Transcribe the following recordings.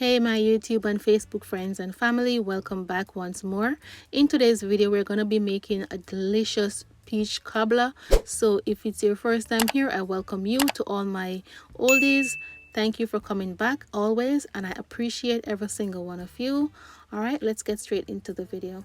Hey my YouTube and Facebook friends and family, welcome back once more. In today's video we're going to be making a delicious peach cobbler. So if it's your first time here, I welcome you. To all my oldies, thank you for coming back always, and I appreciate every single one of you. All right, let's get straight into the video.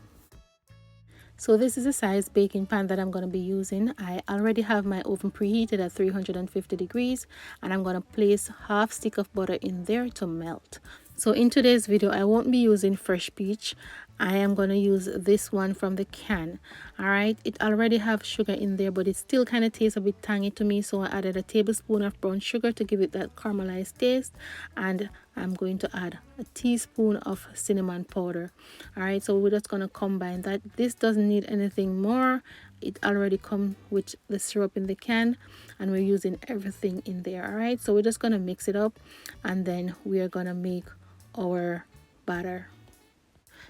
So this is the size baking pan that I'm going to be using. I already have my oven preheated at 350 degrees, and I'm going to place half stick of butter in there to melt. So in today's video I won't be using fresh peach. I am going to use this one from the can. All right, it already have sugar in there, but it still kind of tastes a bit tangy to me, so I added a tablespoon of brown sugar to give it that caramelized taste, and I'm going to add a teaspoon of cinnamon powder. All right, so we're just going to combine that. This doesn't need anything more. It already comes with the syrup in the can, and we're using everything in there. All right, so we're just going to mix it up, and then we are going to make our batter.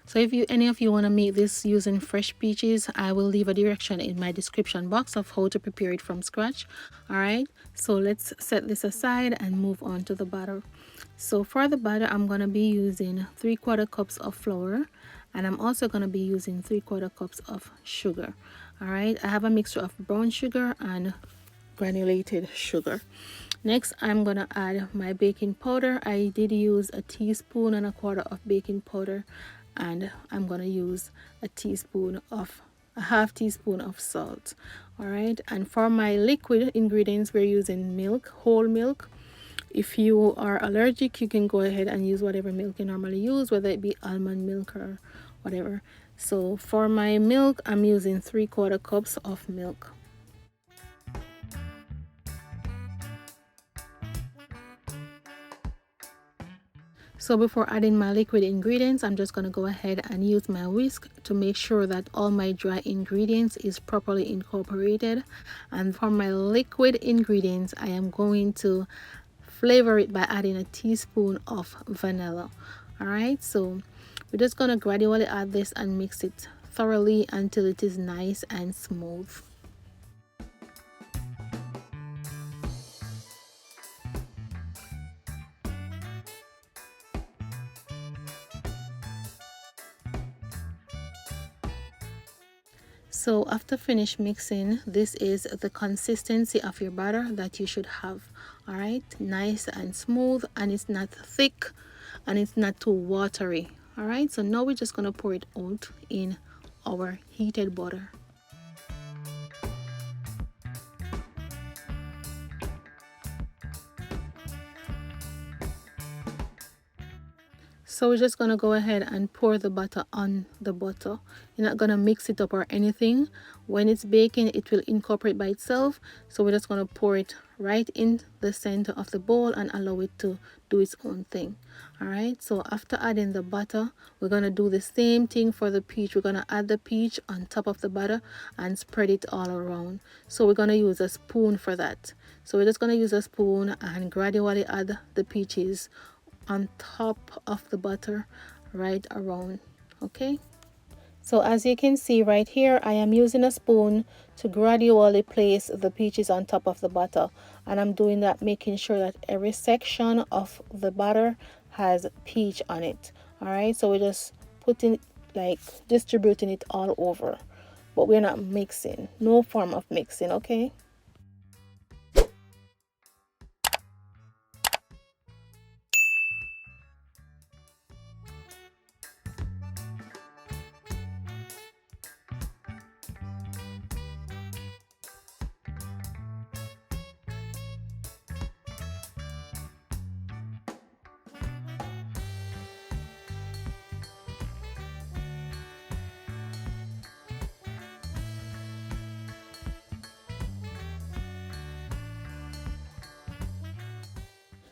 So if any of you want to make this using fresh peaches, I will leave a direction in my description box of how to prepare it from scratch. All right, so let's set this aside and move on to the batter. So for the batter, I'm going to be using 3/4 cups of flour, and I'm also going to be using 3/4 cups of sugar. All right, I have a mixture of brown sugar and granulated sugar. Next, I'm going to add my baking powder. I did use a teaspoon and a quarter of baking powder, and I'm going to use a half teaspoon of salt. All right, and for my liquid ingredients, we're using milk, whole milk. If you are allergic, you can go ahead and use whatever milk you normally use, whether it be almond milk or whatever. So for my milk, I'm using 3/4 cups of milk. So before adding my liquid ingredients, I'm just going to go ahead and use my whisk to make sure that all my dry ingredients is properly incorporated. And for my liquid ingredients, I am going to flavor it by adding a teaspoon of vanilla. All right, so we're just going to gradually add this and mix it thoroughly until it is nice and smooth. So after finish mixing, this is the consistency of your batter that you should have. All right, nice and smooth, and it's not thick and it's not too watery. All right, so now we're just going to pour it out in our heated butter. So we're just going to go ahead and pour the butter on the butter. You're not going to mix it up or anything. When it's baking, it will incorporate by itself. So we're just going to pour it right in the center of the bowl and allow it to do its own thing. All right, so after adding the butter, we're going to do the same thing for the peach. We're going to add the peach on top of the butter and spread it all around. So we're going to use a spoon for that. So we're just going to use a spoon and gradually add the peaches on top of the butter right around. Okay, so as you can see right here, I am using a spoon to gradually place the peaches on top of the butter, and I'm doing that making sure that every section of the butter has peach on it. All right, so we're just putting, like, distributing it all over, but we're not mixing, no form of mixing. Okay,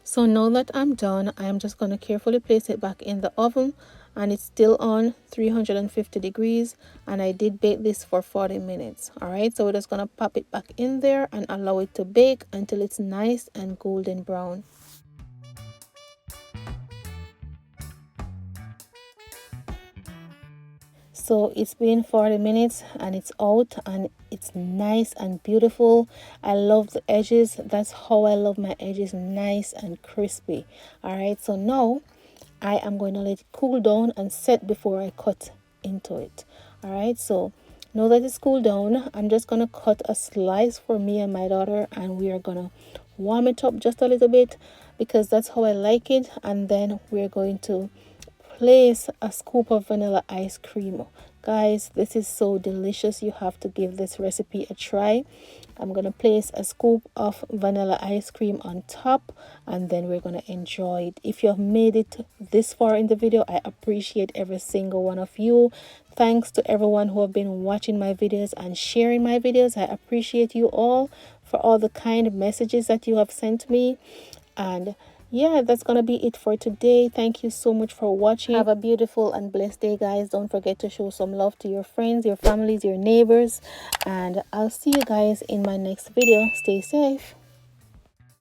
so now that I'm done, I am just going to carefully place it back in the oven, and it's still on 350 degrees, and I did bake this for 40 minutes. All right, so we're just going to pop it back in there and allow it to bake until it's nice and golden brown. So it's been 40 minutes and it's out, and it's nice and beautiful. I love the edges. That's how I love my edges, nice and crispy. All right, so now I am going to let it cool down and set before I cut into it. All right, so now that it's cooled down, I'm just going to cut a slice for me and my daughter, and we are going to warm it up just a little bit because that's how I like it. And then we're going to place a scoop of vanilla ice cream. Guys, this is so delicious. You have to give this recipe a try. I'm gonna place a scoop of vanilla ice cream on top, and then we're gonna enjoy it. If you have made it this far in the video, I appreciate every single one of you. Thanks to everyone who have been watching my videos and sharing my videos. I appreciate you all for all the kind messages that you have sent me. And yeah, that's gonna be it for today. Thank you so much for watching. Have a beautiful and blessed day, guys. Don't forget to show some love to your friends, your families, your neighbors, and I'll see you guys in my next video. Stay safe.